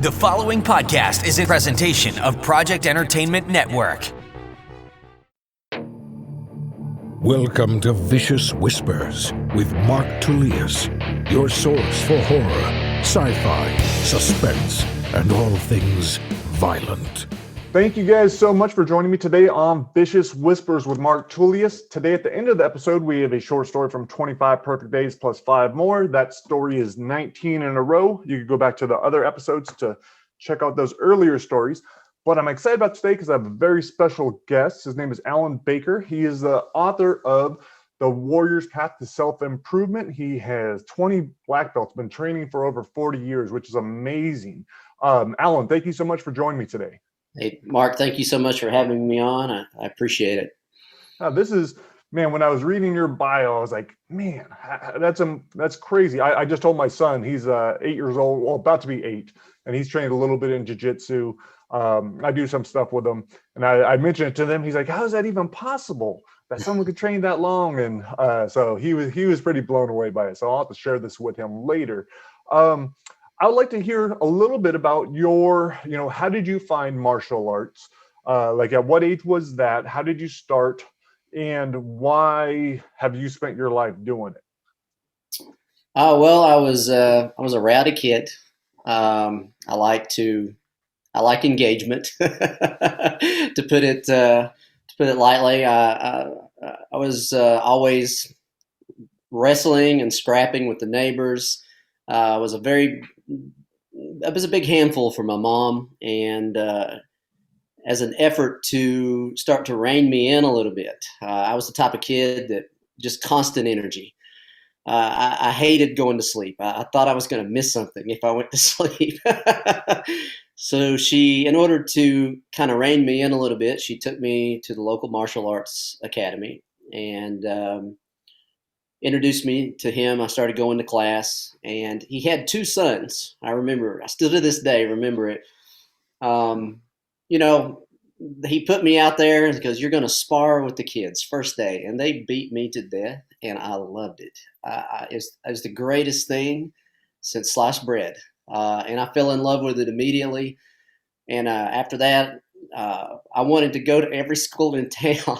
The following podcast is a presentation of Project Entertainment Network. Welcome to Vicious Whispers with Mark Tullius, your source for horror, sci-fi, suspense, and all things violent. Thank you guys so much for joining me today on Vicious Whispers with Mark Tullius. Today at the end of the episode, we have a short story from 25 Perfect Days plus 5 more. That story is 19 in a row. You can go back to the other episodes to check out those earlier stories. But I'm excited about today because I have a very special guest. His name is Alan Baker. He is the author of The Warrior's Path to Self-Improvement. He has 20 black belts, been training for over 40 years, which is amazing. Alan, thank you so much for joining me today. Hey, Mark, thank you so much for having me on. I appreciate it. This is, man, when I was reading your bio, I was like, man, that's crazy. I just told my son, he's 8 years old, well, about to be 8, and he's trained a little bit in jiu-jitsu. I do some stuff with him, and I mentioned it to them. He's like, how is that even possible that someone could train that long? And so he was pretty blown away by it. So I'll have to share this with him later. I would like to hear a little bit about your, how did you find martial arts? Like at what age was that? How did you start? And why have you spent your life doing it? Well, I was a rowdy kid. I like engagement, to put it lightly. I was always wrestling and scrapping with the neighbors. I was a big handful for my mom, and as an effort to start to rein me in a little bit, I was the type of kid that just constant energy. I hated going to sleep. I thought I was going to miss something if I went to sleep. So in order to kind of rein me in a little bit, she took me to the local martial arts academy and introduced me to him. I started going to class, and he had 2 sons. I still to this day remember it. He put me out there because you're going to spar with the kids first day, and they beat me to death, and I loved it. It was the greatest thing since sliced bread, and I fell in love with it immediately. And after that, I wanted to go to every school in town.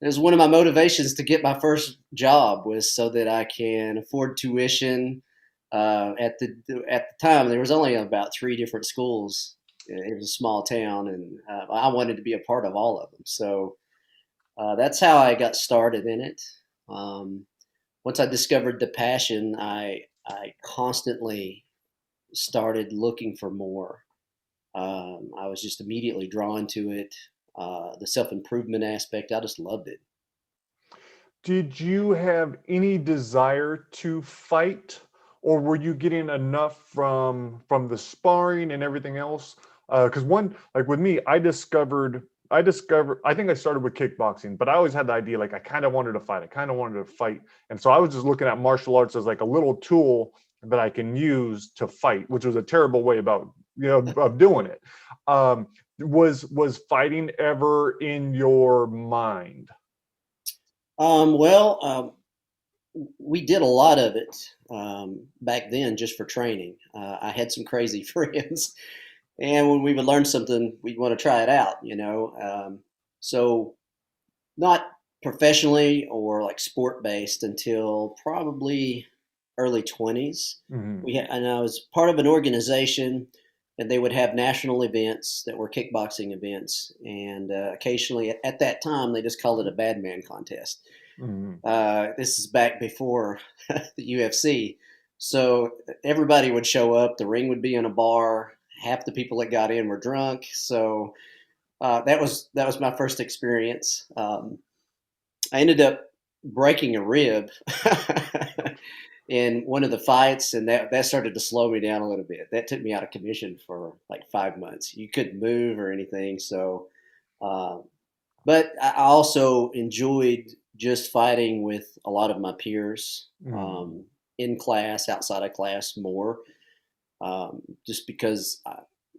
It was one of my motivations to get my first job, was so that I can afford tuition. At the time, there was only about 3 different schools. It was a small town, and I wanted to be a part of all of them. So that's how I got started in it. Once I discovered the passion, I constantly started looking for more. I was just immediately drawn to it. The self-improvement aspect, I just loved it. Did you have any desire to fight, or were you getting enough from the sparring and everything else? Because with me, I think I started with kickboxing, but I always had the idea, like, I kind of wanted to fight. And so I was just looking at martial arts as like a little tool that I can use to fight, which was a terrible way of doing it. Was fighting ever in your mind? We did a lot of it back then just for training. I had some crazy friends, and when we would learn something, we'd want to try it out, so not professionally or like sport based until probably early 20s. Mm-hmm. And I was part of an organization, and they would have national events that were kickboxing events. And occasionally at that time, they just called it a bad man contest. Mm-hmm. This is back before the UFC. So everybody would show up. The ring would be in a bar. Half the people that got in were drunk. So that was my first experience. I ended up breaking a rib in one of the fights, and that started to slow me down a little bit. That took me out of commission for like 5 months. You couldn't move or anything. So, but I also enjoyed just fighting with a lot of my peers, in class, outside of class more, just because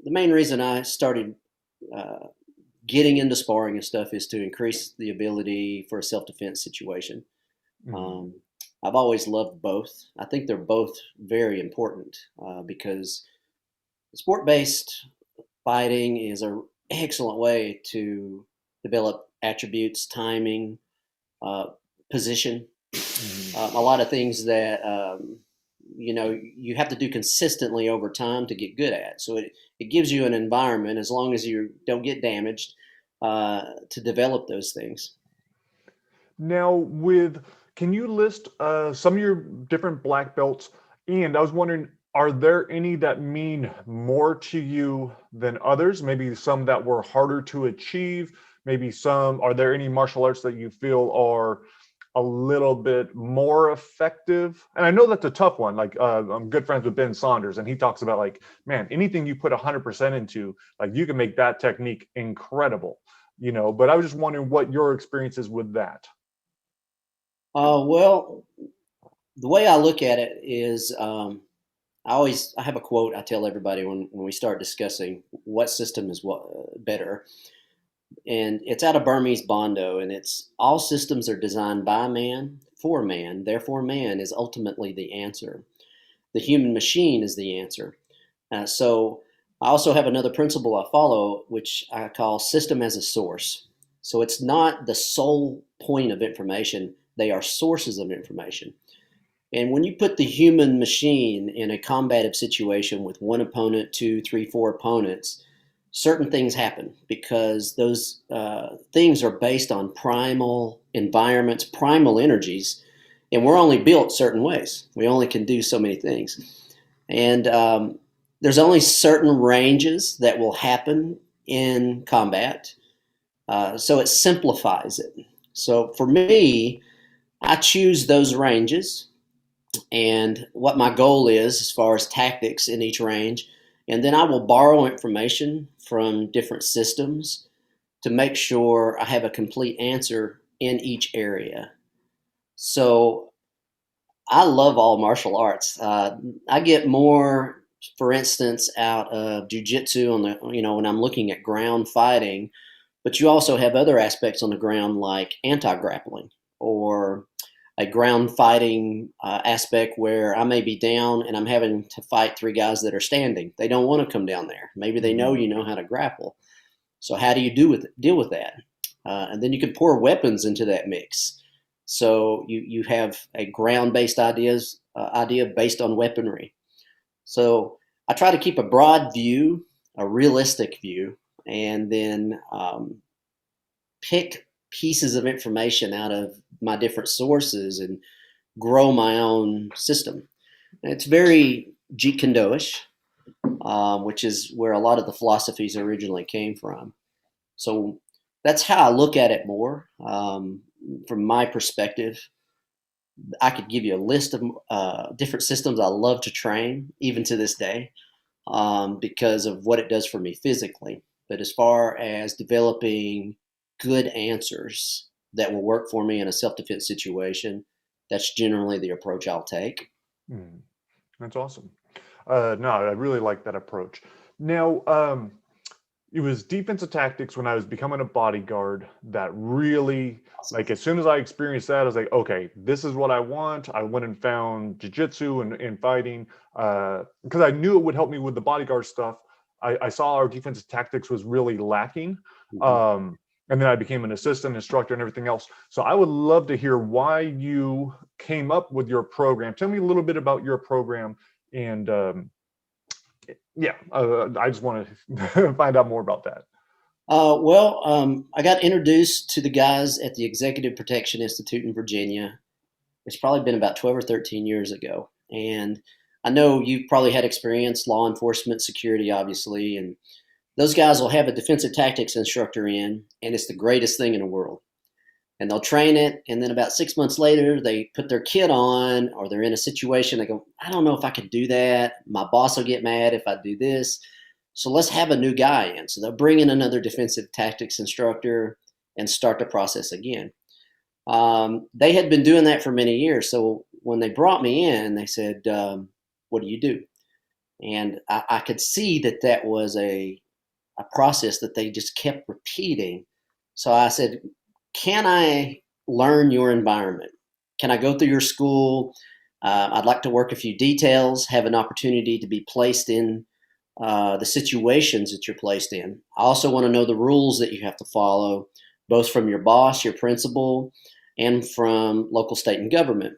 the main reason I started getting into sparring and stuff is to increase the ability for a self-defense situation. I've always loved both. I think they're both very important because Sport-based fighting is an excellent way to develop attributes, timing, uh, position, a lot of things that you have to do consistently over time to get good at. So it gives you an environment, as long as you don't get damaged, to develop those things. Now, can you list some of your different black belts? And I was wondering, are there any that mean more to you than others? Maybe some that were harder to achieve. Maybe are there any martial arts that you feel are a little bit more effective? And I know that's a tough one. Like I'm good friends with Ben Saunders, and he talks about, like, man, anything you put 100% into, like, you can make that technique incredible, but I was just wondering what your experience is with that. Well, the way I look at it is, I have a quote I tell everybody when we start discussing what system is what better, and it's out of Burmese Bondo, and it's all systems are designed by man for man, therefore man is ultimately the answer. The human machine is the answer. So I also have another principle I follow, which I call system as a source. So it's not the sole point of information; they are sources of information. And when you put the human machine in a combative situation with one opponent, two, three, four opponents, certain things happen because those things are based on primal environments, primal energies, and we're only built certain ways. We only can do so many things. And there's only certain ranges that will happen in combat. So it simplifies it. So for me, I choose those ranges and what my goal is as far as tactics in each range. And then I will borrow information from different systems to make sure I have a complete answer in each area. So I love all martial arts. I get more, for instance, out of jujitsu when I'm looking at ground fighting, but you also have other aspects on the ground like anti-grappling or a ground fighting aspect where I may be down and I'm having to fight three guys that are standing. They don't want to come down there. Maybe they know you know how to grapple. So how do you deal with that? And then you can pour weapons into that mix. So you have a ground-based idea based on weaponry. So I try to keep a broad view, a realistic view, and then pick pieces of information out of my different sources and grow my own system. And it's very Jeet Kune Do-ish, which is where a lot of the philosophies originally came from. So that's how I look at it more. From my perspective, I could give you a list of different systems I love to train, even to this day, because of what it does for me physically. But as far as developing good answers that will work for me in a self-defense situation, that's generally the approach I'll take. That's awesome. No, I really like that approach. Now, it was defensive tactics when I was becoming a bodyguard that really, like, as soon as I experienced that, I was like, okay, this is what I want. I went and found jiu-jitsu and fighting because I knew it would help me with the bodyguard stuff. I saw our defensive tactics was really lacking. And then I became an assistant instructor and everything else. So I would love to hear why you came up with your program. Tell me a little bit about your program. And I just want to find out more about that. I got introduced to the guys at the Executive Protection Institute in Virginia. It's probably been about 12 or 13 years ago. And I know you've probably had experience, law enforcement, security, obviously, and those guys will have a defensive tactics instructor in, and it's the greatest thing in the world. And they'll train it, and then about 6 months later, they put their kit on, or they're in a situation, they go, I don't know if I could do that. My boss will get mad if I do this. So let's have a new guy in. So they'll bring in another defensive tactics instructor and start the process again. They had been doing that for many years. So when they brought me in, they said, what do you do? And I could see that was a process that they just kept repeating. So I said, can I learn your environment? Can I go through your school? I'd like to work a few details, have an opportunity to be placed in the situations that you're placed in. I also want to know the rules that you have to follow, both from your boss, your principal, and from local, state, and government.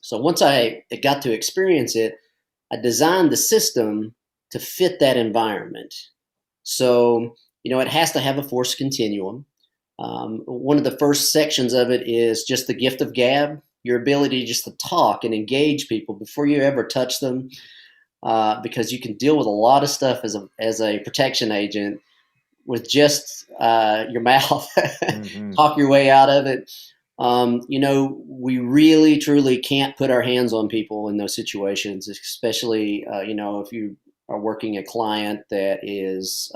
So once I got to experience it, I designed the system to fit that environment. So, it has to have a force continuum. One of the first sections of it is just the gift of gab, your ability just to talk and engage people before you ever touch them, because you can deal with a lot of stuff as a protection agent with just your mouth, talk your way out of it. We really, truly can't put our hands on people in those situations, especially, if you are working a client that is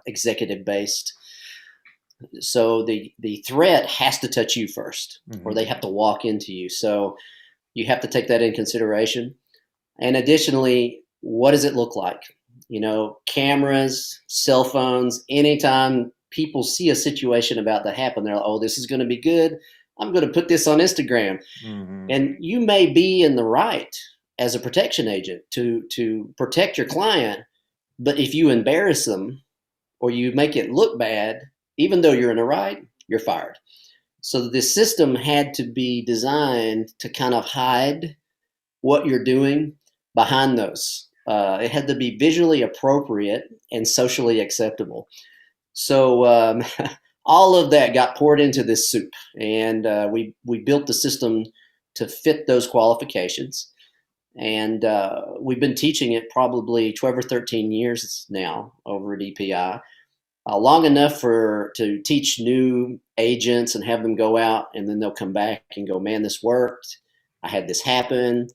executive based. So the threat has to touch you first, or they have to walk into you. So you have to take that in consideration. And additionally, what does it look like? Cameras, cell phones, anytime people see a situation about to happen, they're like, oh, this is going to be good. I'm going to put this on Instagram. And you may be in the right as a protection agent to protect your client. But if you embarrass them or you make it look bad, even though you're in the right, you're fired. So this system had to be designed to kind of hide what you're doing behind those. It had to be visually appropriate and socially acceptable. So all of that got poured into this soup, and we built the system to fit those qualifications. And we've been teaching it probably 12 or 13 years now over at EPI, long enough to teach new agents and have them go out, and then they'll come back and go, man, this worked. I had this happen.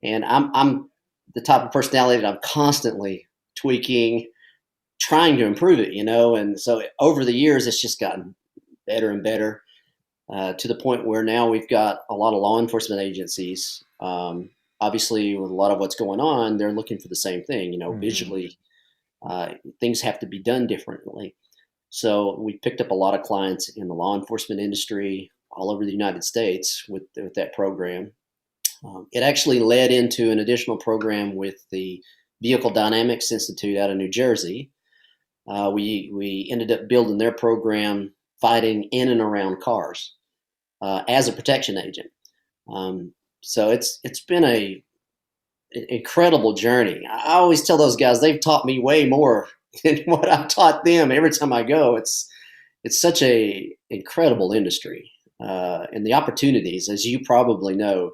And I'm the type of personality that I'm constantly tweaking, trying to improve it, and so over the years, it's just gotten better and better, to the point where now we've got a lot of law enforcement agencies. Obviously, with a lot of what's going on, they're looking for the same thing, visually, things have to be done differently. So we picked up a lot of clients in the law enforcement industry all over the United States with that program. It actually led into an additional program with the Vehicle Dynamics Institute out of New Jersey. We ended up building their program fighting in and around cars as a protection agent. So it's been an incredible journey. I always tell those guys they've taught me way more than what I've taught them every time I go. It's such a incredible industry, and the opportunities, as you probably know,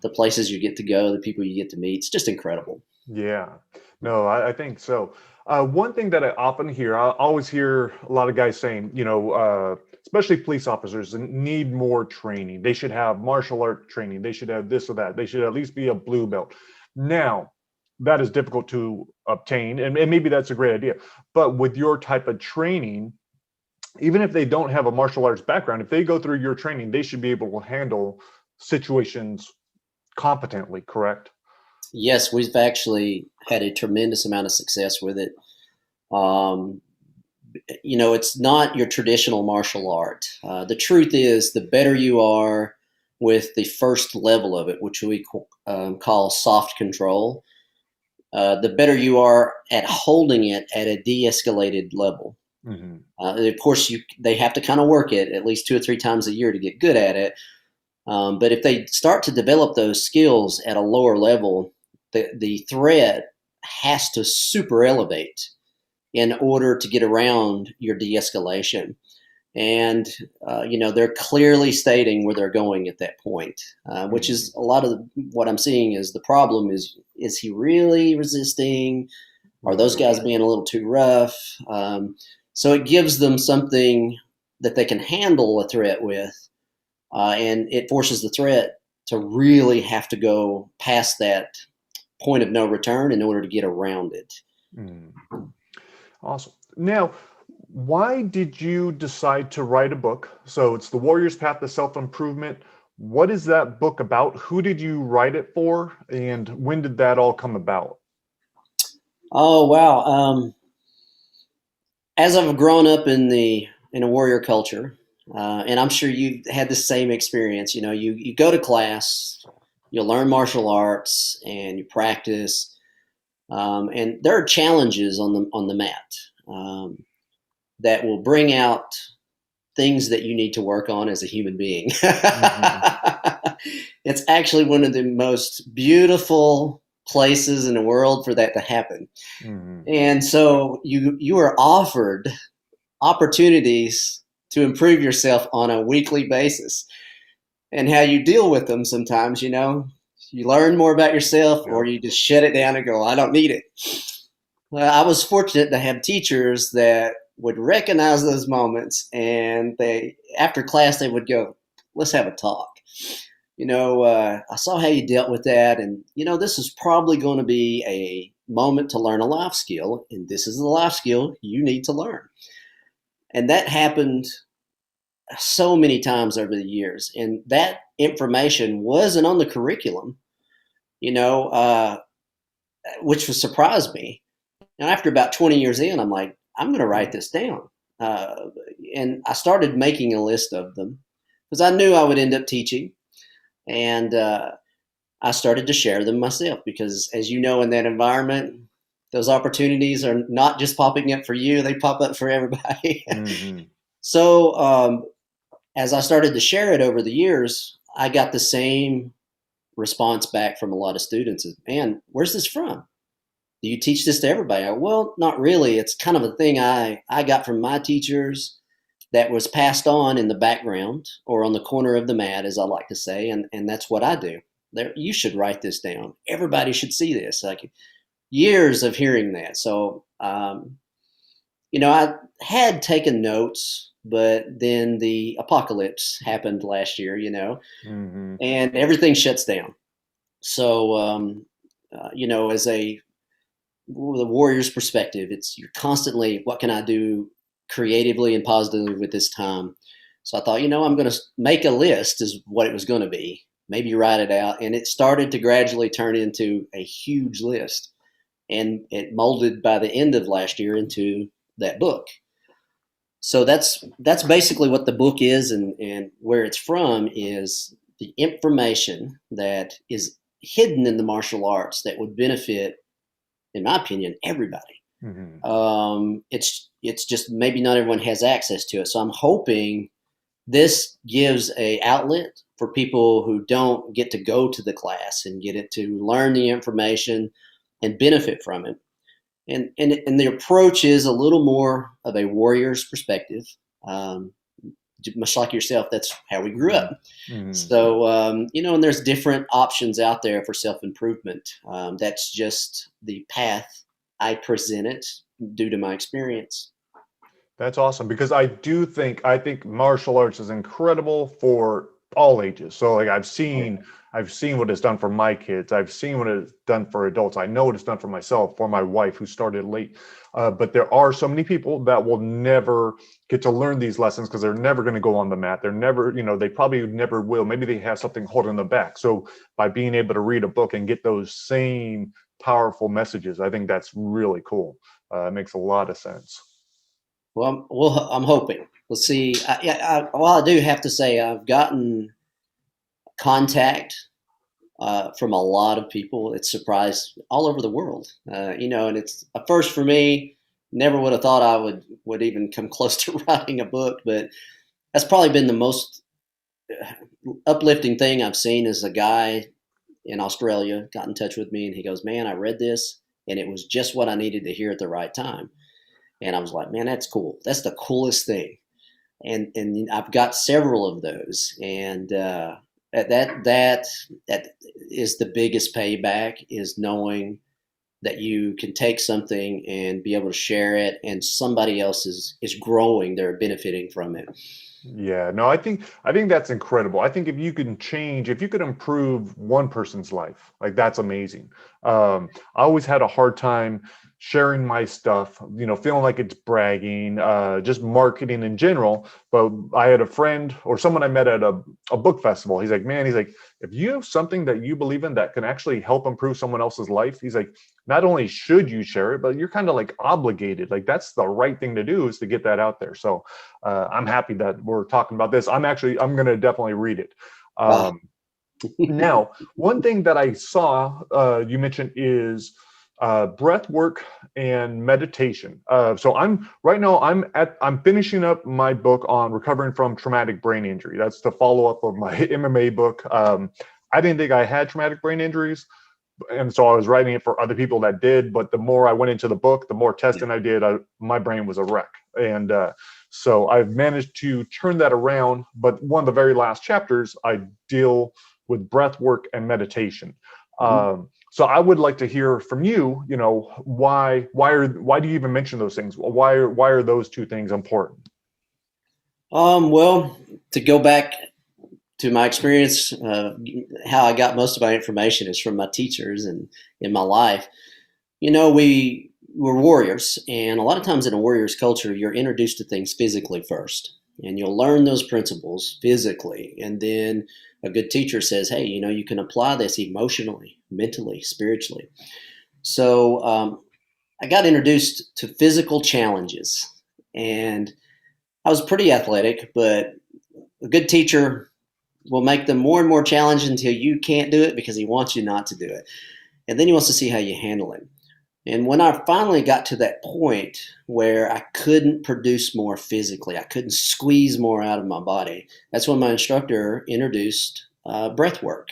the places you get to go, the people you get to meet, it's just incredible. Yeah, no, I think so. One thing that I often hear, I always hear a lot of guys saying, especially police officers need more training. They should have martial art training. They should have this or that. They should at least be a blue belt. Now, that is difficult to obtain, and maybe that's a great idea. But with your type of training, even if they don't have a martial arts background, if they go through your training, they should be able to handle situations competently, correct? Yes, we've actually had a tremendous amount of success with it. It's not your traditional martial art. The truth is, the better you are with the first level of it, which we call soft control, the better you are at holding it at a de-escalated level. Of course, they have to kind of work it at least 2 or 3 times a year to get good at it. But if they start to develop those skills at a lower level, the threat has to super elevate in order to get around your de-escalation. And, they're clearly stating where they're going at that point, which is a lot of what I'm seeing is the problem is he really resisting? Are those guys being a little too rough? So it gives them something that they can handle a threat with. And it forces the threat to really have to go past that point of no return in order to get around it. Awesome. Now, why did you decide to write a book? So it's The Warrior's Path to Self-Improvement. What is that book about? Who did you write it for? And when did that all come about? Oh, wow. As I've grown up in a warrior culture, and I'm sure you've had the same experience. You go to class, you learn martial arts, and you practice. And there are challenges on the mat that will bring out things that you need to work on as a human being. It's actually one of the most beautiful places in the world for that to happen. And so you are offered opportunities to improve yourself on a weekly basis, and how you deal with them sometimes, you learn more about yourself, or you just shut it down and go, I don't need it. Well, I was fortunate to have teachers that would recognize those moments, and after class, they would go, let's have a talk. I saw how you dealt with that. And, this is probably going to be a moment to learn a life skill. And this is the life skill you need to learn. And that happened so many times over the years. And that information wasn't on the curriculum, which surprised me. And after about 20 years in, I'm like, I'm going to write this down. And I started making a list of them because I knew I would end up teaching. And I started to share them myself because, as you know, in that environment, those opportunities are not just popping up for you, they pop up for everybody. So as I started to share it over the years, I got the same response back from a lot of students. Man, where's this from? Do you teach this to everybody? Well, not really. It's kind of a thing I got from my teachers that was passed on in the background or on the corner of the mat, as I like to say. And that's what I do. You should write this down. Everybody should see this. Like, years of hearing that. So, I had taken notes, but then the apocalypse happened last year, and everything shuts down. So, as the warrior's perspective, you're constantly, what can I do creatively and positively with this time? So I thought, I'm going to make a list is what it was going to be. Maybe write it out. And it started to gradually turn into a huge list. And it molded by the end of last year into that book. So that's basically what the book is, and where it's from is the information that is hidden in the martial arts that would benefit, in my opinion, everybody. It's just maybe not everyone has access to it. So I'm hoping this gives a outlet for people who don't get to go to the class and get it to learn the information and benefit from it. And the approach is a little more of a warrior's perspective. Much like yourself, that's how we grew up. So, and there's different options out there for self-improvement. That's just the path I present it due to my experience. That's awesome, because I think martial arts is incredible for all ages. So like I've seen what it's done for my kids. I've seen what it's done for adults. I know what it's done for myself, for my wife who started late. But there are so many people that will never get to learn these lessons because they're never going to go on the mat. They're never, they probably never will. Maybe they have something holding them back. So by being able to read a book and get those same powerful messages, I think that's really cool. It makes a lot of sense. Well, I'm hoping. Let's see. I do have to say I've gotten contact from a lot of people. It's surprised all over the world, and it's a first for me. Never would have thought I would even come close to writing a book, but that's probably been the most uplifting thing I've seen. Is a guy in Australia got in touch with me, and he goes, "Man, I read this, and it was just what I needed to hear at the right time." And I was like, "Man, that's cool. That's the coolest thing." And I've got several of those, and that is the biggest payback, is knowing that you can take something and be able to share it, and somebody else is growing, they're benefiting from it. Yeah, no, I think that's incredible. I think if you could improve one person's life, like that's amazing. I always had a hard time sharing my stuff, feeling like it's bragging, just marketing in general. But I had a friend or someone I met at a book festival. He's like, if you have something that you believe in that can actually help improve someone else's life, he's like, not only should you share it, but you're kind of like obligated. Like that's the right thing to do, is to get that out there. So I'm happy that we're talking about this. I'm going to definitely read it. Now, one thing that I saw you mentioned is breath work and meditation. So I'm finishing up my book on recovering from traumatic brain injury. That's the follow-up of my MMA book. I didn't think I had traumatic brain injuries, and so I was writing it for other people that did. But the more I went into the book, the more testing I did, my brain was a wreck. And so I've managed to turn that around. But one of the very last chapters, I deal with breath work and meditation. So I would like to hear from you. You know, why do you even mention those things? Why are those two things important? Well, to go back to my experience, how I got most of my information is from my teachers and in my life. You know, we were warriors, and a lot of times in a warrior's culture, you're introduced to things physically first, and you'll learn those principles physically, and then a good teacher says, hey, you know, you can apply this emotionally, mentally, spiritually. So I got introduced to physical challenges, and I was pretty athletic, but a good teacher will make them more and more challenging until you can't do it because he wants you not to do it. And then he wants to see how you handle it. And when I finally got to that point where I couldn't produce more physically, I couldn't squeeze more out of my body, that's when my instructor introduced breath work.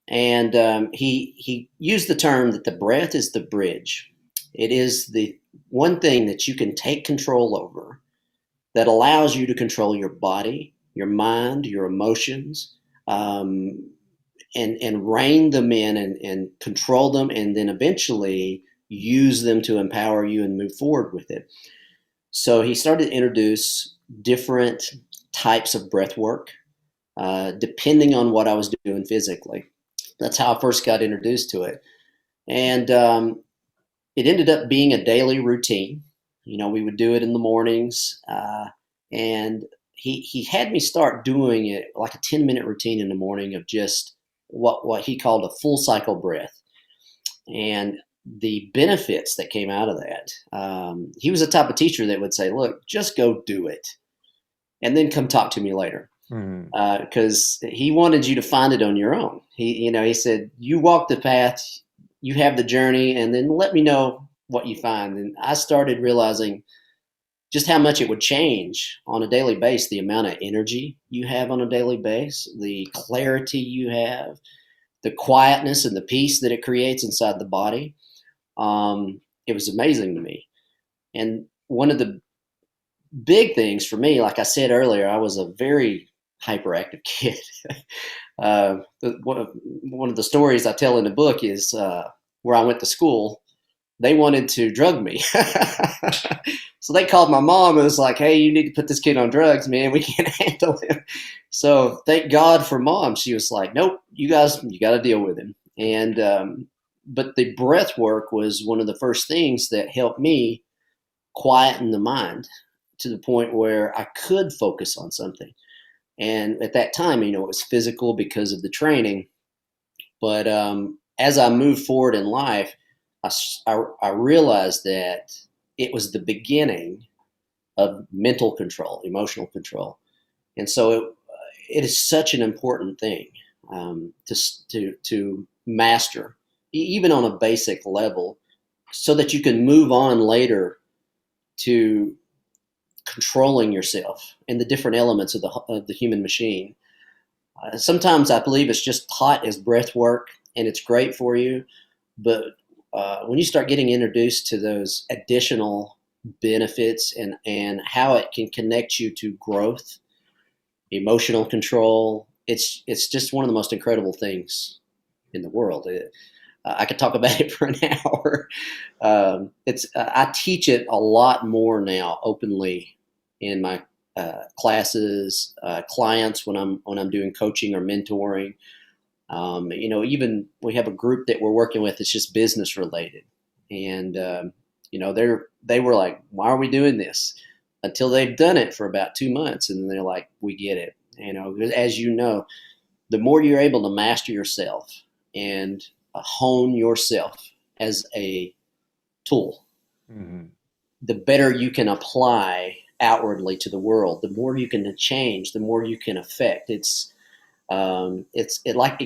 And he used the term that the breath is the bridge. It is the one thing that you can take control over that allows you to control your body, your mind, your emotions, and rein them in and control them, and then eventually use them to empower you and move forward with it. So he started to introduce different types of breath work, depending on what I was doing physically. That's how I first got introduced to it. And it ended up being a daily routine. You know, we would do it in the mornings, and he had me start doing it like a 10-minute routine in the morning of just what he called a full cycle breath. And the benefits that came out of that, he was the type of teacher that would say, look, just go do it and then come talk to me later. Because he wanted you to find it on your own. He said, you walk the path, you have the journey, and then let me know what you find. And I started realizing just how much it would change on a daily basis, the amount of energy you have on a daily basis, the clarity you have, the quietness and the peace that it creates inside the body. It was amazing to me. And one of the big things for me, like I said earlier, I was a very hyperactive kid. One of the stories I tell in the book is where I went to school. They wanted to drug me. So they called my mom and was like, hey, you need to put this kid on drugs, man. We can't handle him. So thank God for mom. She was like, nope, you got to deal with him. And but the breath work was one of the first things that helped me quieten the mind to the point where I could focus on something. And at that time, you know, it was physical because of the training. But as I moved forward in life, I realized that it was the beginning of mental control, emotional control. And so it is such an important thing to master, even on a basic level, so that you can move on later to controlling yourself and the different elements of the human machine. Sometimes I believe it's just taught as breath work, and it's great for you. But when you start getting introduced to those additional benefits and how it can connect you to growth, emotional control, it's just one of the most incredible things in the world. I could talk about it for an hour. I teach it a lot more now openly in my classes, clients when I'm doing coaching or mentoring. You know, even we have a group that we're working with that's just business related, and you know, they were like, why are we doing this? Until they've done it for about 2 months, and then they're like, we get it. You know, as you know, the more you're able to master yourself and hone yourself as a tool, the better you can apply outwardly to the world. The more you can change, the more you can affect. It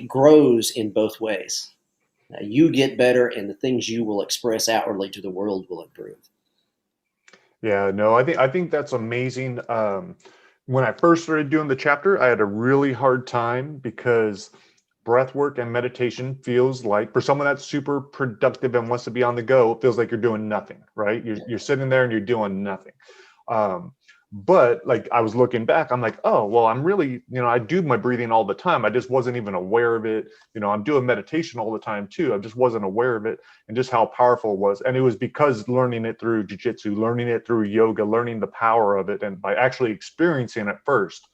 grows in both ways. you get better, and the things you will express outwardly to the world will improve. Yeah, no, I think that's amazing. When I first started doing the chapter, I had a really hard time because breath work and meditation feels like, for someone that's super productive and wants to be on the go, it feels like you're doing nothing, right? You're sitting there and you're doing nothing. Um, but like I was looking back, I'm like, oh, well, I'm really, I do my breathing all the time. I just wasn't even aware of it. I'm doing meditation all the time too. I just wasn't aware of it and just how powerful it was. And it was because learning it through jiu-jitsu, learning it through yoga, learning the power of it, and by actually experiencing it first,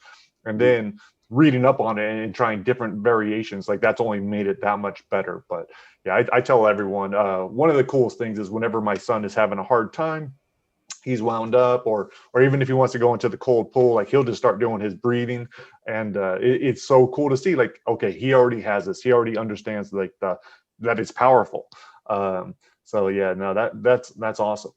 and then reading up on it and trying different variations, like that's only made it that much better. But yeah, I tell everyone, one of the coolest things is whenever my son is having a hard time, he's wound up, or even if he wants to go into the cold pool, like he'll just start doing his breathing, and it's so cool to see, like, okay, he already has this, he already understands like that it's powerful. So yeah, no, that's awesome.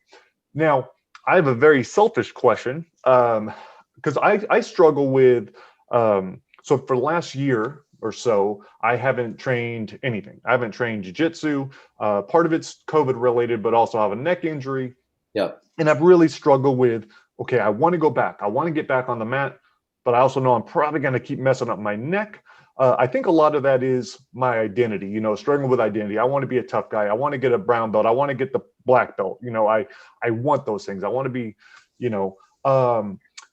Now I have a very selfish question, because I struggle with, so for the last year or so, I haven't trained anything. I haven't trained jiu-jitsu. Part of it's COVID related, but also I have a neck injury. Yep. And I've really struggled with, okay, I want to go back. I want to get back on the mat, but I also know I'm probably going to keep messing up my neck. I think a lot of that is my identity, struggling with identity. I want to be a tough guy. I want to get a brown belt. I want to get the black belt. I want those things. I want to be,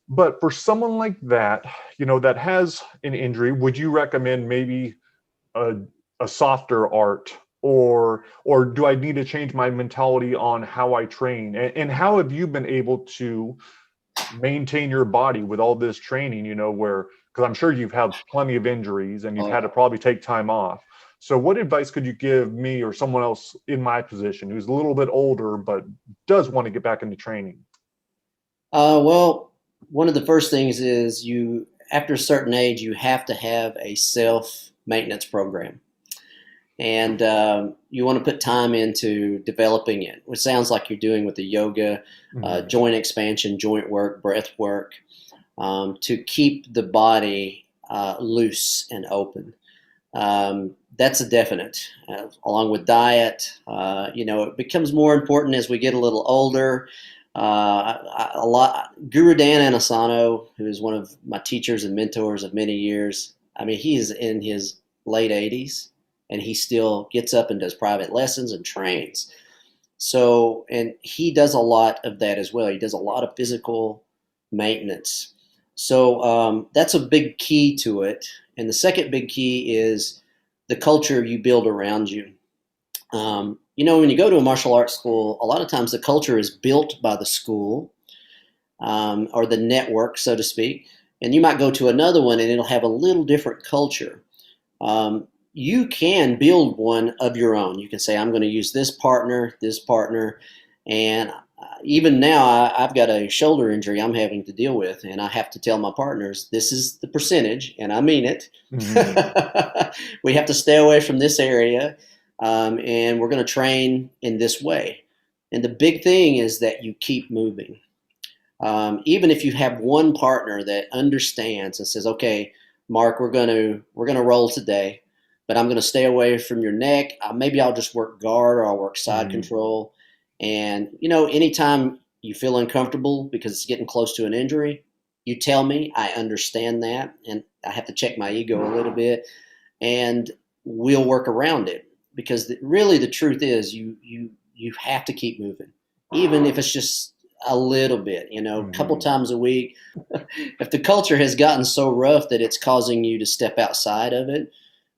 but for someone like that, that has an injury, would you recommend maybe a softer art? Or do I need to change my mentality on how I train? And how have you been able to maintain your body with all this training, because I'm sure you've had plenty of injuries and you've had to probably take time off. So what advice could you give me or someone else in my position who's a little bit older but does want to get back into training? Well, one of the first things is after a certain age, you have to have a self-maintenance program. And you want to put time into developing it, which sounds like you're doing with the yoga, joint expansion, joint work, breath work, to keep the body loose and open. That's a definite, along with diet. It becomes more important as we get a little older. Guru Dan Anasano, who is one of my teachers and mentors of many years, I mean, he is in his late 80s. And he still gets up and does private lessons and trains. So, and he does a lot of that as well. He does a lot of physical maintenance. So that's a big key to it. And the second big key is the culture you build around you. When you go to a martial arts school, a lot of times the culture is built by the school or the network, so to speak. And you might go to another one and it'll have a little different culture. You can build one of your own. You can say, I'm going to use this partner. And even now, I've got a shoulder injury I'm having to deal with. And I have to tell my partners, this is the percentage, and I mean it. Mm-hmm. We have to stay away from this area. And we're going to train in this way. And the big thing is that you keep moving. Even if you have one partner that understands and says, okay, Mark, we're going to roll today. But I'm going to stay away from your neck. Maybe I'll just work guard or I'll work side control. And, anytime you feel uncomfortable because it's getting close to an injury, you tell me. I understand that. And I have to check my ego a little bit. And we'll work around it. Because really the truth is you have to keep moving. Even if it's just a little bit, a couple times a week. If the culture has gotten so rough that it's causing you to step outside of it,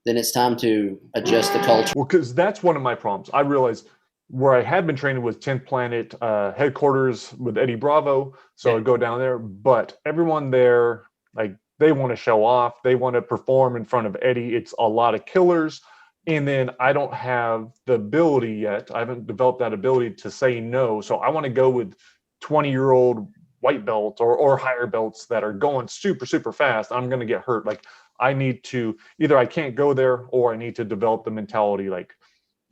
then it's time to adjust the culture. Well, because that's one of my problems. I realized where I had been training with 10th Planet headquarters with Eddie Bravo. So I'd go down there, but everyone there, like, they want to show off. They want to perform in front of Eddie. It's a lot of killers. And then I don't have the ability yet. I haven't developed that ability to say no. So I want to go with 20-year-old white belts or higher belts that are going super, super fast. I'm going to get hurt. Like, I need to, either I can't go there or I need to develop the mentality like,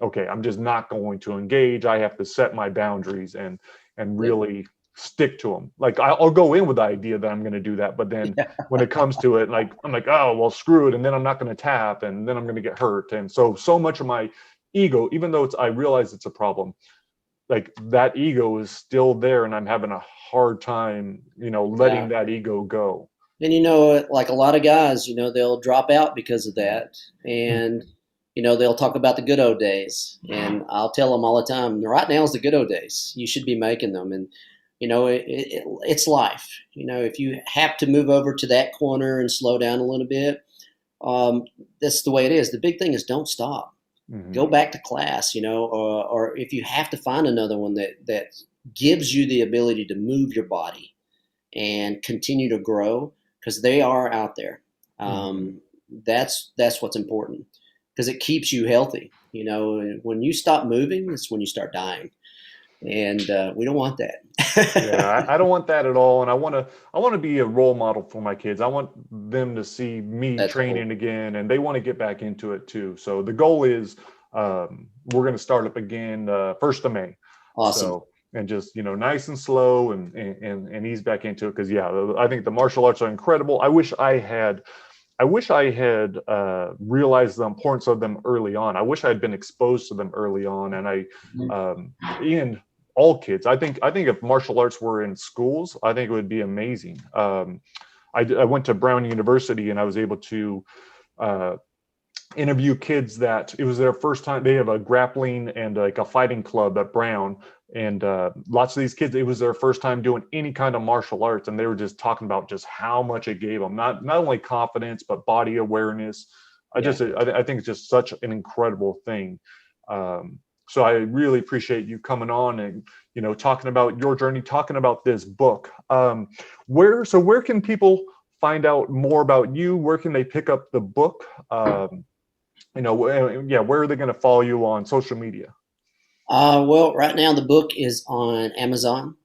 okay, I'm just not going to engage. I have to set my boundaries and really stick to them. Like, I'll go in with the idea that I'm going to do that. But then when it comes to it, like, I'm like, oh, well, screw it. And then I'm not going to tap and then I'm going to get hurt. And so much of my ego, even though I realize it's a problem, like that ego is still there, and I'm having a hard time, letting Yeah. that ego go. And like a lot of guys, they'll drop out because of that. And, they'll talk about the good old days. And I'll tell them all the time, right now is the good old days. You should be making them. And, it's life. If you have to move over to that corner and slow down a little bit, that's the way it is. The big thing is don't stop. Go back to class, or if you have to find another one that gives you the ability to move your body and continue to grow, because they are out there. That's what's important, because it keeps you healthy. When you stop moving, it's when you start dying, and we don't want that. Yeah, I don't want that at all, and I want to be a role model for my kids. I want them to see me That's training cool. again, and they want to get back into it too. So the goal is we're going to start up again 1st of May. Awesome. So, and just nice and slow and ease back into it, because I think the martial arts are incredible. I wish I had realized the importance of them early on. I wish I had been exposed to them early on, and and all kids. I think if martial arts were in schools, I think it would be amazing. I went to Brown University, and I was able to interview kids that it was their first time. They have a grappling and like a fighting club at Brown, and lots of these kids, it was their first time doing any kind of martial arts, and they were just talking about just how much it gave them, not only confidence but body awareness. I think it's just such an incredible thing. So I really appreciate you coming on and talking about your journey, talking about this book. Where can people find out more about you? Where can they pick up the book? Where are they going to follow you on social media? Well, right now the book is on Amazon.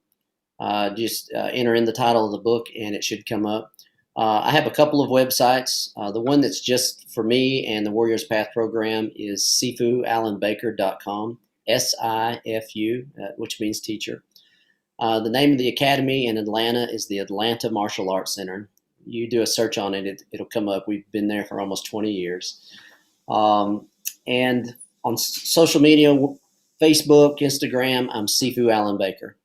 Just enter in the title of the book and it should come up. I have a couple of websites. The one that's just for me and the Warriors Path program is sifualanbaker.com, SIFU, which means teacher. The name of the academy in Atlanta is the Atlanta Martial Arts Center. You do a search on it, it'll come up. We've been there for almost 20 years. And on social media, Facebook, Instagram, I'm Sifu Alan Baker.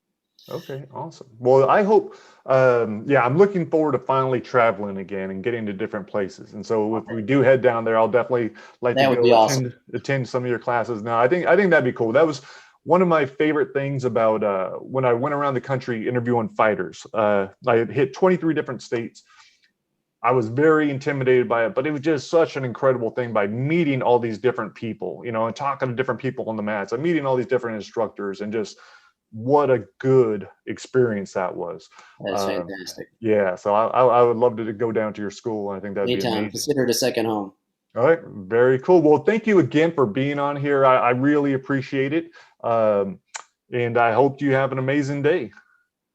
Okay, awesome. Well, I hope, I'm looking forward to finally traveling again and getting to different places. And so if we do head down there, I'll definitely like That to would go be awesome. attend some of your classes. Now, I think that'd be cool. That was one of my favorite things about when I went around the country interviewing fighters. I had hit 23 different states. I was very intimidated by it, but it was just such an incredible thing by meeting all these different people, and talking to different people on the mats and meeting all these different instructors, and just what a good experience that was. That's fantastic. Yeah, so I would love to go down to your school. I think that'd be Anytime. amazing. Consider it a second home. All right, very cool. Well, thank you again for being on here. I really appreciate it. And I hope you have an amazing day.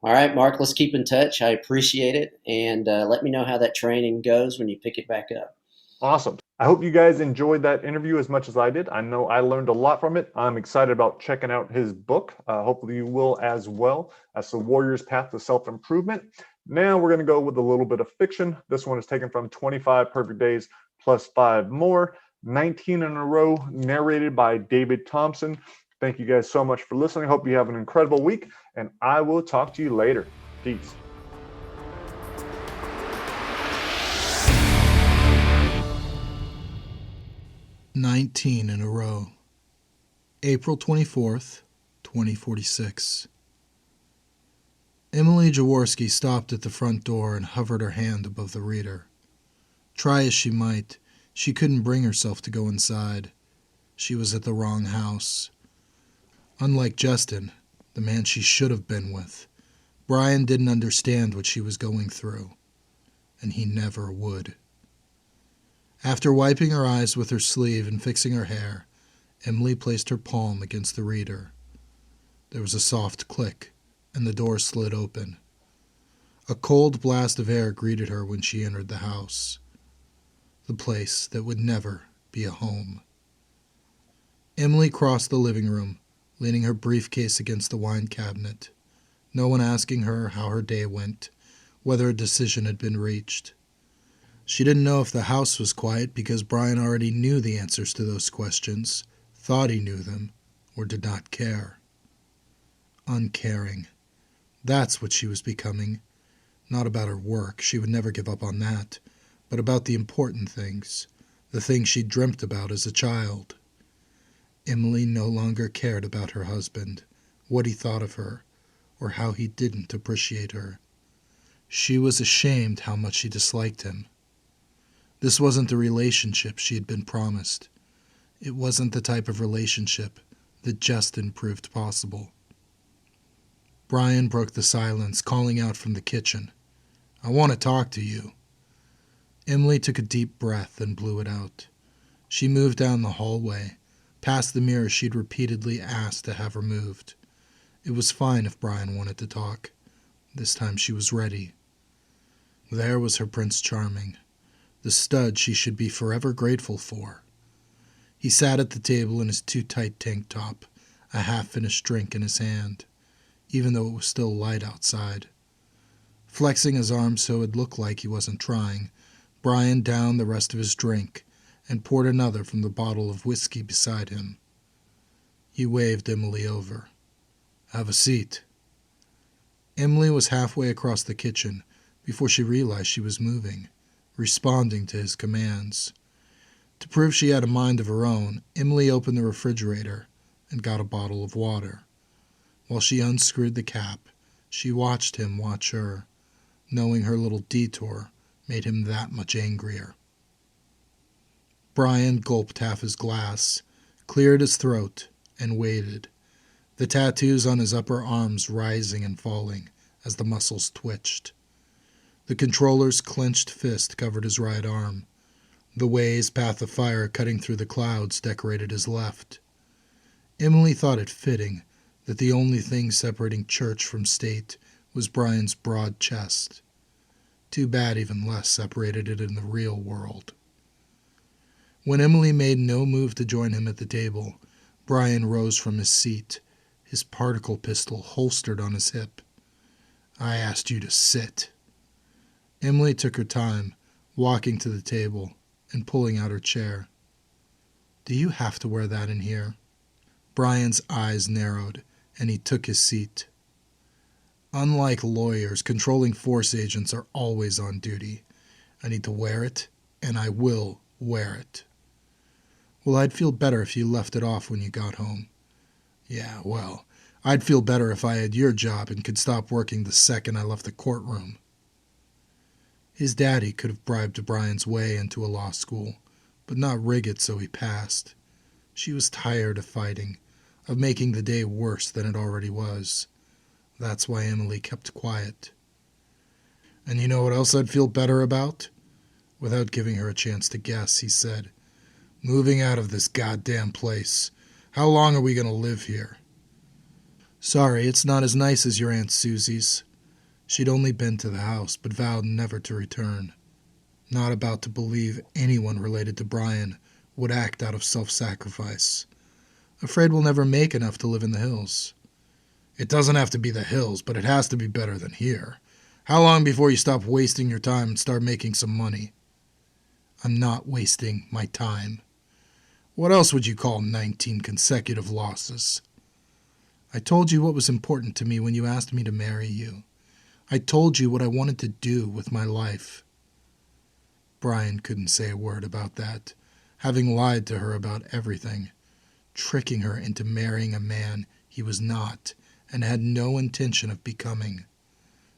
All right, Mark, let's keep in touch. I appreciate it. And let me know how that training goes when you pick it back up. Awesome. I hope you guys enjoyed that interview as much as I did. I know I learned a lot from it. I'm excited about checking out his book. Hopefully you will as well. That's The Warrior's Path to Self-Improvement. Now we're going to go with a little bit of fiction. This one is taken from 25 Perfect Days Plus 5 More, 19 in a Row, narrated by David Thompson. Thank you guys so much for listening. Hope you have an incredible week, and I will talk to you later. Peace. "19 in a Row." April 24th, 2046. Emily Jaworski stopped at the front door and hovered her hand above the reader. Try as she might, she couldn't bring herself to go inside. She was at the wrong house. Unlike Justin, the man she should have been with, Brian didn't understand what she was going through, and he never would. After wiping her eyes with her sleeve and fixing her hair, Emily placed her palm against the reader. There was a soft click, and the door slid open. A cold blast of air greeted her when she entered the house. The place that would never be a home. Emily crossed the living room, leaning her briefcase against the wine cabinet, no one asking her how her day went, whether a decision had been reached. She didn't know if the house was quiet because Brian already knew the answers to those questions thought he knew them, or did not care. Uncaring. That's what she was becoming. Not about her work, she would never give up on that, but about the important things, the things she dreamt about as a child. Emily no longer cared about her husband, what he thought of her, or how he didn't appreciate her. She was ashamed how much she disliked him. This wasn't the relationship she had been promised. It wasn't the type of relationship that Justin proved possible. Brian broke the silence, calling out from the kitchen, "I want to talk to you." Emily took a deep breath and blew it out. She moved down the hallway, past the mirror she'd repeatedly asked to have removed. It was fine if Brian wanted to talk. This time she was ready. There was her Prince Charming, the stud she should be forever grateful for. He sat at the table in his too-tight tank top, a half-finished drink in his hand, even though it was still light outside. Flexing his arms so it looked like he wasn't trying, Brian downed the rest of his drink and poured another from the bottle of whiskey beside him. He waved Emily over. "Have a seat." Emily was halfway across the kitchen before she realized she was moving, responding to his commands. To prove she had a mind of her own, Emily opened the refrigerator and got a bottle of water. While she unscrewed the cap, she watched him watch her, knowing her little detour made him that much angrier. Brian gulped half his glass, cleared his throat, and waited, the tattoos on his upper arms rising and falling as the muscles twitched. The controller's clenched fist covered his right arm. The way's path of fire cutting through the clouds decorated his left. Emily thought it fitting that the only thing separating church from state was Brian's broad chest. Too bad even less separated it in the real world. When Emily made no move to join him at the table, Brian rose from his seat, his particle pistol holstered on his hip. "I asked you to sit." Emily took her time, walking to the table and pulling out her chair. "Do you have to wear that in here?" Brian's eyes narrowed, and he took his seat. "Unlike lawyers, controlling force agents are always on duty. I need to wear it, and I will wear it." "Well, I'd feel better if you left it off when you got home." "Yeah, well, I'd feel better if I had your job and could stop working the second I left the courtroom." His daddy could have bribed Brian's way into a law school, but not rig it so he passed. She was tired of fighting, of making the day worse than it already was. That's why Emily kept quiet. "And you know what else I'd feel better about?" Without giving her a chance to guess, he said, "Moving out of this goddamn place. How long are we going to live here?" "Sorry, it's not as nice as your Aunt Susie's." She'd only been to the house, but vowed never to return. Not about to believe anyone related to Brian would act out of self-sacrifice. Afraid we'll never make enough to live in the hills. "It doesn't have to be the hills, but it has to be better than here. How long before you stop wasting your time and start making some money?" "I'm not wasting my time." "What else would you call 19 consecutive losses?" "I told you what was important to me when you asked me to marry you. I told you what I wanted to do with my life." Brian couldn't say a word about that, having lied to her about everything, tricking her into marrying a man he was not and had no intention of becoming.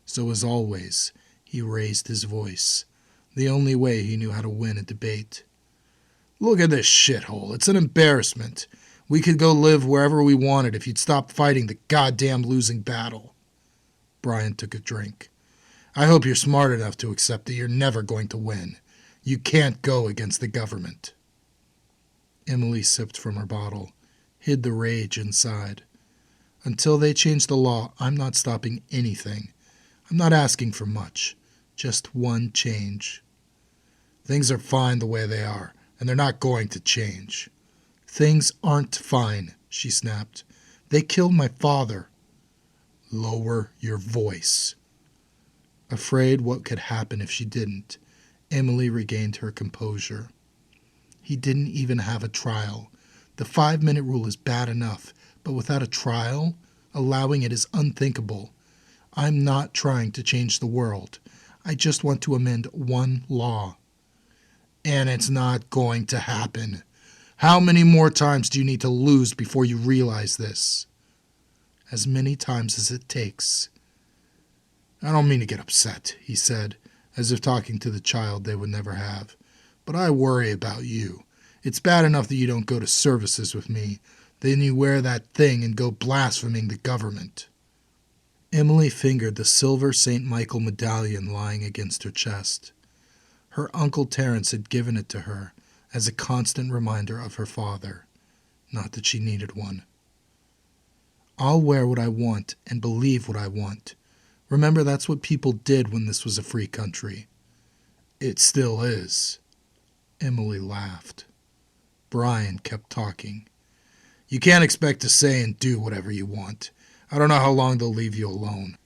So as always, he raised his voice, the only way he knew how to win a debate. "Look at this shithole. It's an embarrassment. We could go live wherever we wanted if you'd stop fighting the goddamn losing battle." Brian took a drink. "I hope you're smart enough to accept that you're never going to win. You can't go against the government." Emily sipped from her bottle, hid the rage inside. "Until they change the law, I'm not stopping anything. I'm not asking for much, just one change." "Things are fine the way they are, and they're not going to change." "Things aren't fine," she snapped. "They killed my father." "Lower your voice." Afraid what could happen if she didn't, Emily regained her composure. "He didn't even have a trial. The 5-minute rule is bad enough, but without a trial, allowing it is unthinkable. I'm not trying to change the world. I just want to amend one law. And it's not going to happen. How many more times do you need to lose before you realize this? As many times as it takes. I don't mean to get upset, he said, as if talking to the child they would never have. But I worry about you. It's bad enough that you don't go to services with me. Then you wear that thing and go blaspheming the government. Emily fingered the silver St. Michael medallion lying against her chest. Her Uncle Terence had given it to her as a constant reminder of her father. Not that she needed one. I'll wear what I want and believe what I want. Remember, that's what people did when this was a free country. It still is. Emily laughed. Brian kept talking. You can't expect to say and do whatever you want. I don't know how long they'll leave you alone.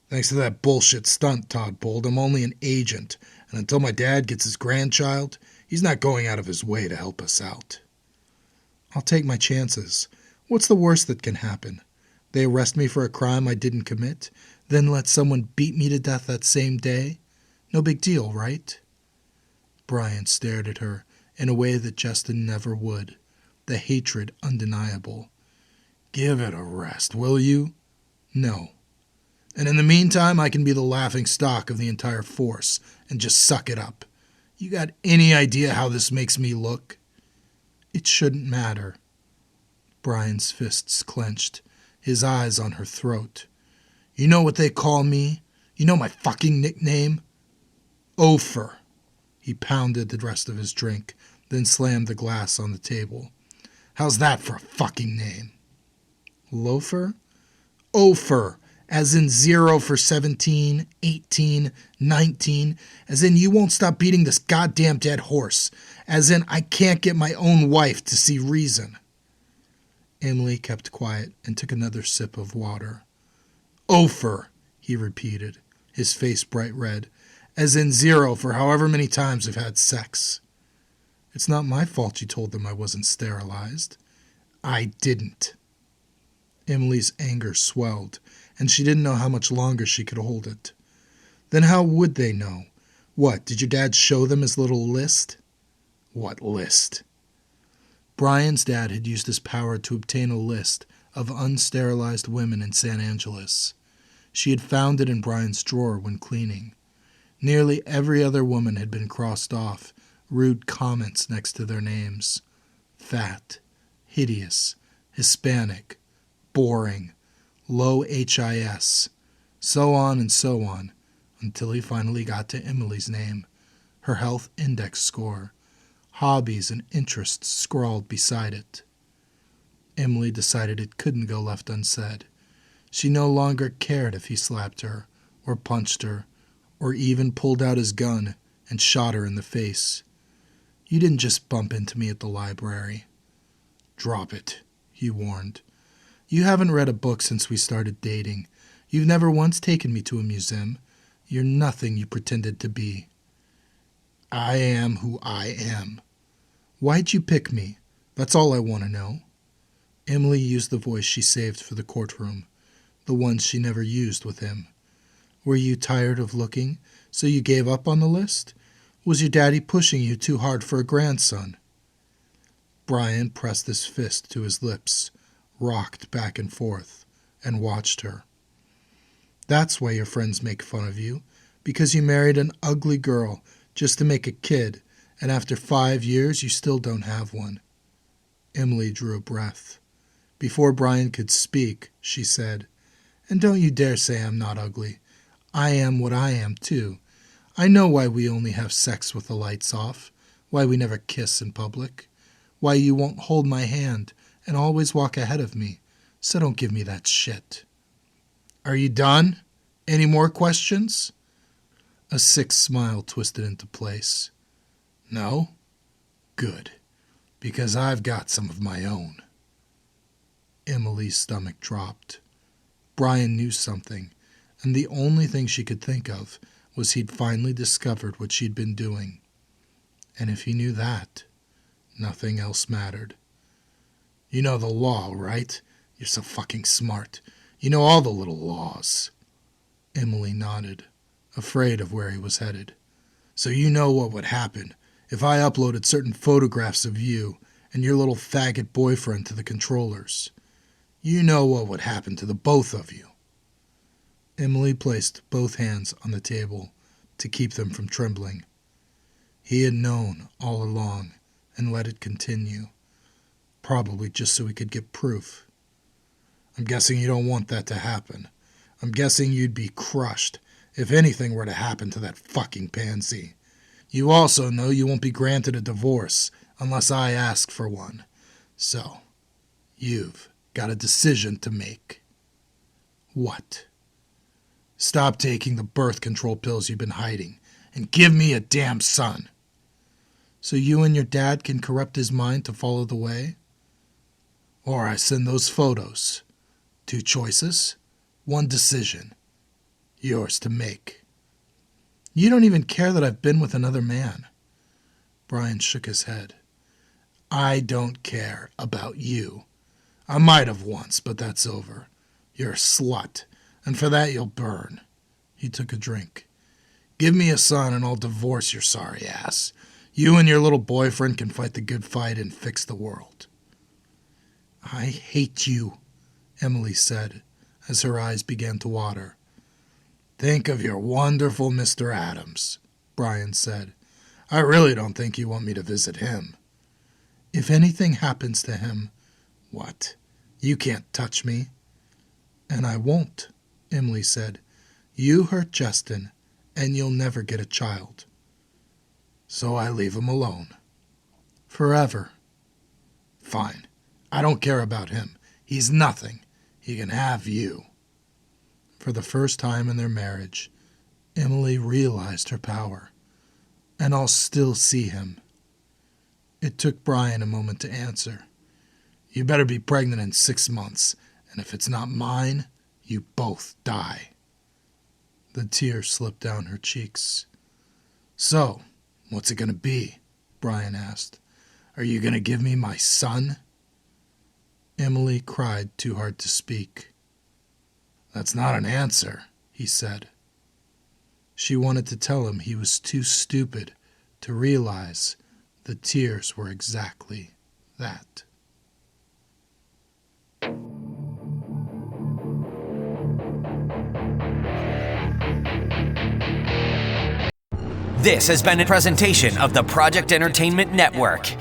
Thanks to that bullshit stunt Todd pulled, I'm only an agent, and until my dad gets his grandchild, he's not going out of his way to help us out. I'll take my chances. What's the worst that can happen? They arrest me for a crime I didn't commit, then let someone beat me to death that same day? No big deal, right? Brian stared at her in a way that Justin never would, the hatred undeniable. Give it a rest, will you? No. And in the meantime, I can be the laughing stock of the entire force and just suck it up. You got any idea how this makes me look? It shouldn't matter. Brian's fists clenched, his eyes on her throat. You know what they call me? You know my fucking nickname? Ofer. He pounded the rest of his drink, then slammed the glass on the table. How's that for a fucking name? Loafer? Ofer, as in 0 for 17, 18, 19, as in you won't stop beating this goddamn dead horse, as in I can't get my own wife to see reason. Emily kept quiet and took another sip of water. Ofer, he repeated, his face bright red, as in 0 for however many times we've had sex. It's not my fault you told them I wasn't sterilized. I didn't. Emily's anger swelled, and she didn't know how much longer she could hold it. Then how would they know? What, did your dad show them his little list? What list? Brian's dad had used his power to obtain a list of unsterilized women in San Angeles. She had found it in Brian's drawer when cleaning. Nearly every other woman had been crossed off, rude comments next to their names. Fat, hideous, Hispanic, boring, low HIS, so on and so on, until he finally got to Emily's name, her health index score, hobbies and interests scrawled beside it. Emily decided it couldn't go left unsaid. She no longer cared if he slapped her, or punched her, or even pulled out his gun and shot her in the face. You didn't just bump into me at the library. Drop it, he warned. You haven't read a book since we started dating. You've never once taken me to a museum. You're nothing you pretended to be. I am who I am. Why'd you pick me? That's all I want to know. Emily used the voice she saved for the courtroom, the one she never used with him. Were you tired of looking, so you gave up on the list? Was your daddy pushing you too hard for a grandson? Brian pressed his fist to his lips, rocked back and forth, and watched her. That's why your friends make fun of you, because you married an ugly girl just to make a kid, and after 5 years you still don't have one. Emily drew a breath. Before Brian could speak, she said, And don't you dare say I'm not ugly. I am what I am, too. I know why we only have sex with the lights off, why we never kiss in public, why you won't hold my hand and always walk ahead of me, so don't give me that shit. Are you done? Any more questions? A sick smile twisted into place. No? Good, because I've got some of my own. Emily's stomach dropped. Brian knew something, and the only thing she could think of was he'd finally discovered what she'd been doing. And if he knew that, nothing else mattered. You know the law, right? You're so fucking smart. You know all the little laws. Emily nodded, afraid of where he was headed. So you know what would happen if I uploaded certain photographs of you and your little faggot boyfriend to the controllers. You know what would happen to the both of you. Emily placed both hands on the table to keep them from trembling. He had known all along and let it continue, probably just so he could get proof. I'm guessing you don't want that to happen. I'm guessing you'd be crushed if anything were to happen to that fucking pansy. You also know you won't be granted a divorce unless I ask for one. So, you've got a decision to make. What? Stop taking the birth control pills you've been hiding and give me a damn son. So you and your dad can corrupt his mind to follow the way? Or I send those photos. 2 choices, 1 decision. Yours to make. You don't even care that I've been with another man. Brian shook his head. I don't care about you. I might have once, but that's over. You're a slut, and for that you'll burn. He took a drink. Give me a son and I'll divorce your sorry ass. You and your little boyfriend can fight the good fight and fix the world. I hate you, Emily said, as her eyes began to water. Think of your wonderful Mr. Adams, Brian said. I really don't think you want me to visit him. If anything happens to him, what? You can't touch me. And I won't, Emily said. You hurt Justin, and you'll never get a child. So I leave him alone. Forever. Fine. I don't care about him. He's nothing. He can have you. For the first time in their marriage, Emily realized her power. And I'll still see him. It took Brian a moment to answer. You better be pregnant in 6 months, and if it's not mine, you both die. The tears slipped down her cheeks. So, what's it going to be? Brian asked. Are you going to give me my son? Emily cried too hard to speak. That's not an answer, he said. She wanted to tell him he was too stupid to realize the tears were exactly that. This has been a presentation of the Project Entertainment Network.